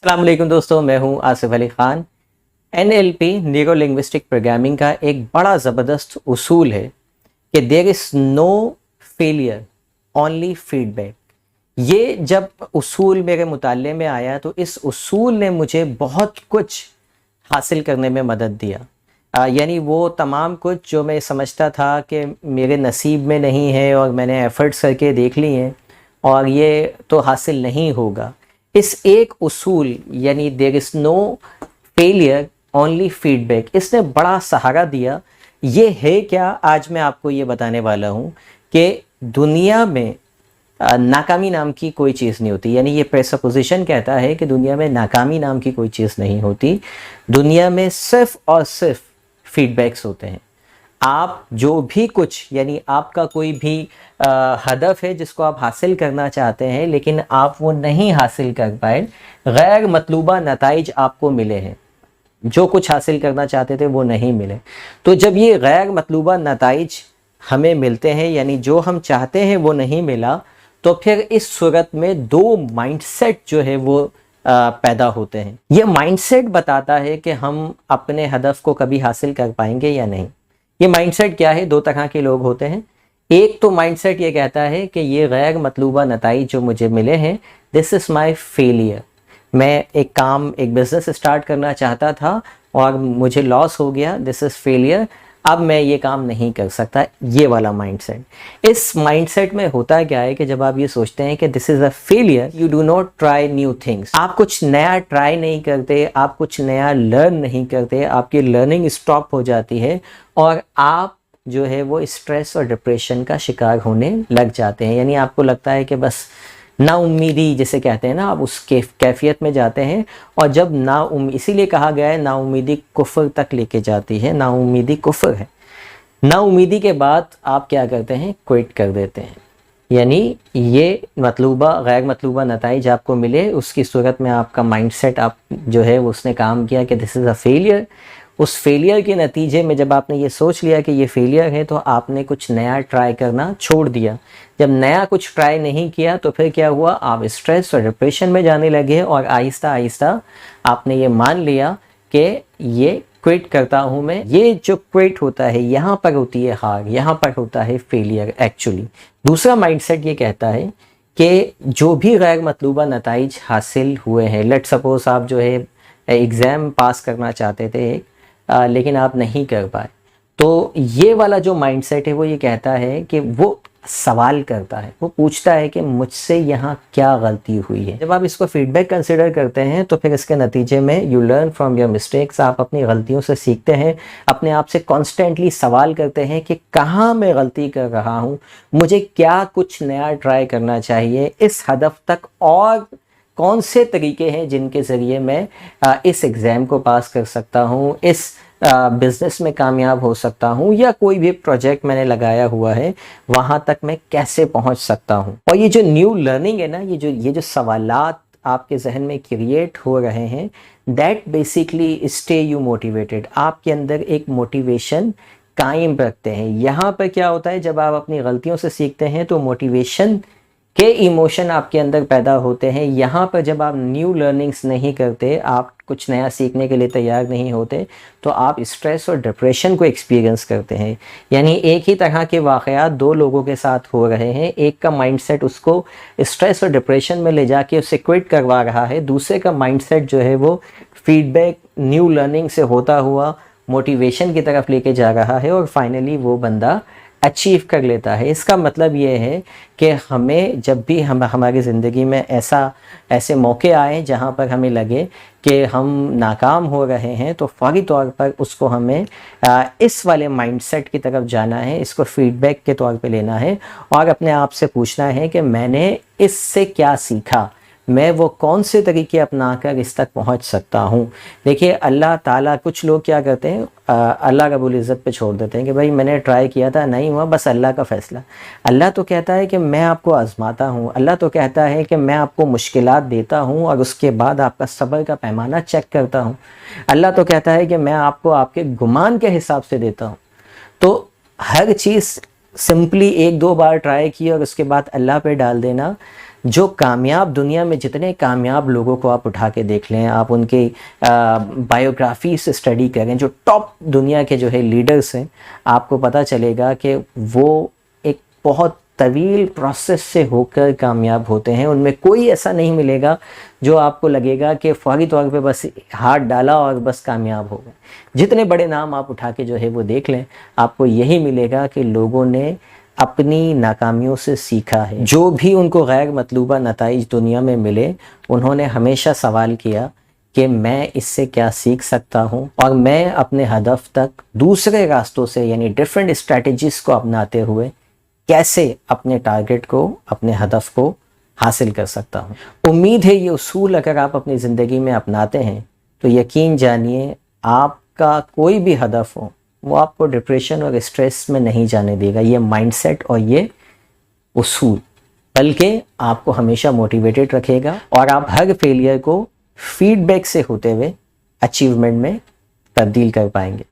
अस्सलाम वालेकुम दोस्तों, मैं हूं Asif Ali Khan. NLP neuro linguistic programming का एक बड़ा ज़बरदस्त उसूल है कि there is no failure, only feedback. ये जब उसूल मेरे मुताले में आया तो इस उसूल ने मुझे बहुत कुछ हासिल करने में मदद दिया। यानी वो तमाम कुछ जो मैं समझता था कि मेरे नसीब में नहीं है और मैंने एफ़र्ट्स करके देख ली हैं और ये तो हासिल नहीं होगा, इस एक उसूल यानी there is no failure only feedback, इसने बड़ा सहारा दिया। ये है क्या, आज मैं आपको ये बताने वाला हूँ कि दुनिया में नाकामी नाम की कोई चीज़ नहीं होती। यानी ये प्रेसपोजिशन कहता है कि दुनिया में नाकामी नाम की कोई चीज़ नहीं होती। दुनिया में सिर्फ और सिर्फ फीडबैक्स होते हैं। आप जो भी कुछ, यानी आपका कोई भी हदफ है जिसको आप हासिल करना चाहते हैं लेकिन आप वो नहीं हासिल कर पाए, गैर मतलूबा नताइज आपको मिले हैं। जो कुछ हासिल करना चाहते थे वो नहीं मिले। तो जब ये गैर मतलूबा नताइज हमें मिलते हैं, यानी जो हम चाहते हैं वो नहीं मिला, तो फिर इस सूरत में दो माइंडसेट जो है वो पैदा होते हैं। ये माइंडसेट बताता है कि हम अपने हदफ को कभी हासिल कर पाएंगे या नहीं। ये माइंडसेट क्या है? दो तरह के लोग होते हैं। एक तो माइंडसेट ये कहता है कि ये गैर मतलूबा नताइज जो मुझे मिले हैं, दिस इज़ माई फेलियर। मैं एक काम, एक बिज़नेस स्टार्ट करना चाहता था और मुझे लॉस हो गया, दिस इज़ फेलियर, अब मैं ये काम नहीं कर सकता। ये वाला माइंडसेट। इस माइंडसेट में होता क्या है कि जब आप ये सोचते हैं कि this is a failure, you do not try new things. आप कुछ नया ट्राई नहीं करते, आप कुछ नया लर्न नहीं करते, आपकी लर्निंग स्टॉप हो जाती है और आप जो है वो स्ट्रेस और डिप्रेशन का शिकार होने लग जाते हैं। यानी आपको लगता है कि बस नाउम्मीदी जिसे कहते हैं ना, आप उस कैफियत में जाते हैं। और जब इसीलिए कहा गया है नाउम्मीदी कुफ्र तक लेके जाती है। नाउम्मीदी कुफ्र है। नाउम्मीदी के बाद आप क्या करते हैं? क्विट कर देते हैं। यानी ये गैर मतलूबा नताइज आपको मिले, उसकी सूरत में आपका माइंडसेट आप जो है उसने काम किया कि दिस इज़ अ फेलियर। उस फेलियर के नतीजे में जब आपने ये सोच लिया कि ये फेलियर है, तो आपने कुछ नया ट्राई करना छोड़ दिया। जब नया कुछ ट्राई नहीं किया तो फिर क्या हुआ? आप स्ट्रेस और डिप्रेशन में जाने लगे और आहिस्ता आहिस्ता आपने ये मान लिया कि ये क्विट करता हूँ मैं। ये जो क्विट होता है, यहाँ पर होती है हार, यहाँ पर होता है फेलियर एक्चुअली। दूसरा माइंडसेट ये कहता है कि जो भी गैर मतलूबा नताइज हासिल हुए हैं, लेट सपोज आप जो है एग्ज़ाम पास करना चाहते थे लेकिन आप नहीं कर पाए, तो ये वाला जो माइंडसेट है वो ये कहता है कि वो सवाल करता है, वो पूछता है कि मुझसे यहाँ क्या गलती हुई है। जब आप इसको फीडबैक कंसिडर करते हैं तो फिर इसके नतीजे में you learn from your mistakes. आप अपनी गलतियों से सीखते हैं, अपने आप से कॉन्स्टेंटली सवाल करते हैं कि कहाँ मैं गलती कर रहा हूँ, मुझे क्या कुछ नया ट्राई करना चाहिए इस हदफ तक, और कौन से तरीके हैं जिनके ज़रिए मैं इस एग्ज़ाम को पास कर सकता हूँ, इस बिज़नेस में कामयाब हो सकता हूँ, या कोई भी प्रोजेक्ट मैंने लगाया हुआ है वहाँ तक मैं कैसे पहुँच सकता हूँ। और ये जो न्यू लर्निंग है ना, ये जो सवालात आपके जहन में क्रिएट हो रहे हैं, that basically stay you motivated. आपके अंदर एक मोटिवेशन कायम रखते हैं। यहाँ पर क्या होता है, जब आप अपनी गलतियों से सीखते हैं तो मोटिवेशन के इमोशन आपके अंदर पैदा होते हैं। यहाँ पर जब आप न्यू लर्निंग्स नहीं करते, आप कुछ नया सीखने के लिए तैयार नहीं होते, तो आप स्ट्रेस और डिप्रेशन को एक्सपीरियंस करते हैं। यानी एक ही तरह के वाक़यात दो लोगों के साथ हो रहे हैं। एक का माइंडसेट उसको स्ट्रेस और डिप्रेशन में ले जाके उससे क्विट करवा रहा है, दूसरे का माइंडसेट जो है वो फीडबैक, न्यू लर्निंग से होता हुआ मोटिवेशन की तरफ लेके जा रहा है और फाइनली वो बंदा अचीव कर लेता है। इसका मतलब ये है कि हमें जब भी हमारी ज़िंदगी में ऐसे मौके आए जहाँ पर हमें लगे कि हम नाकाम हो रहे हैं, तो फौरी तौर पर उसको हमें इस वाले माइंडसेट की तरफ जाना है, इसको फीडबैक के तौर पे लेना है और अपने आप से पूछना है कि मैंने इससे क्या सीखा, मैं वो कौन से तरीके अपनाकर इस तक पहुंच सकता हूं। देखिए अल्लाह ताला, कुछ लोग क्या करते हैं, अल्लाह रब्बुल इज़्ज़त पे छोड़ देते हैं कि भाई मैंने ट्राई किया था, नहीं हुआ, बस अल्लाह का फ़ैसला। अल्लाह तो कहता है कि मैं आपको आज़माता हूँ, अल्लाह तो कहता है कि मैं आपको मुश्किलात देता हूँ और उसके बाद आपका सब्र का पैमाना चेक करता हूँ। अल्लाह तो कहता है कि मैं आपको आपके गुमान के हिसाब से देता हूँ। तो हर चीज़ सिंपली एक दो बार ट्राई की और उसके बाद अल्लाह पे डाल देना, جو کامیاب دنیا میں جتنے کامیاب لوگوں کو آپ اٹھا کے دیکھ لیں, آپ ان کی بایوگرافی سے اسٹڈی کریں, جو ٹاپ دنیا کے جو ہے لیڈرز ہیں, آپ کو پتہ چلے گا کہ وہ ایک بہت طویل پروسیس سے ہو کر کامیاب ہوتے ہیں. ان میں کوئی ایسا نہیں ملے گا جو آپ کو لگے گا کہ فوری طور پہ بس ہاتھ ڈالا اور بس کامیاب ہو گئے. جتنے بڑے نام آپ اٹھا کے جو ہے وہ دیکھ لیں, آپ کو یہی ملے گا کہ لوگوں نے اپنی ناکامیوں سے سیکھا ہے. جو بھی ان کو غیر مطلوبہ نتائج دنیا میں ملے, انہوں نے ہمیشہ سوال کیا کہ میں اس سے کیا سیکھ سکتا ہوں, اور میں اپنے ہدف تک دوسرے راستوں سے یعنی ڈیفرنٹ اسٹریٹجیز کو اپناتے ہوئے کیسے اپنے ٹارگٹ کو, اپنے ہدف کو حاصل کر سکتا ہوں. امید ہے یہ اصول اگر آپ اپنی زندگی میں اپناتے ہیں تو یقین جانیے آپ کا کوئی بھی ہدف ہو وہ آپ کو ڈپریشن اور اسٹریس میں نہیں جانے دے گا. یہ مائنڈ سیٹ اور یہ اصول بلکہ آپ کو ہمیشہ موٹیویٹڈ رکھے گا, اور آپ ہر فیلئر کو فیڈ بیک سے ہوتے ہوئے اچیومنٹ میں تبدیل کر پائیں گے.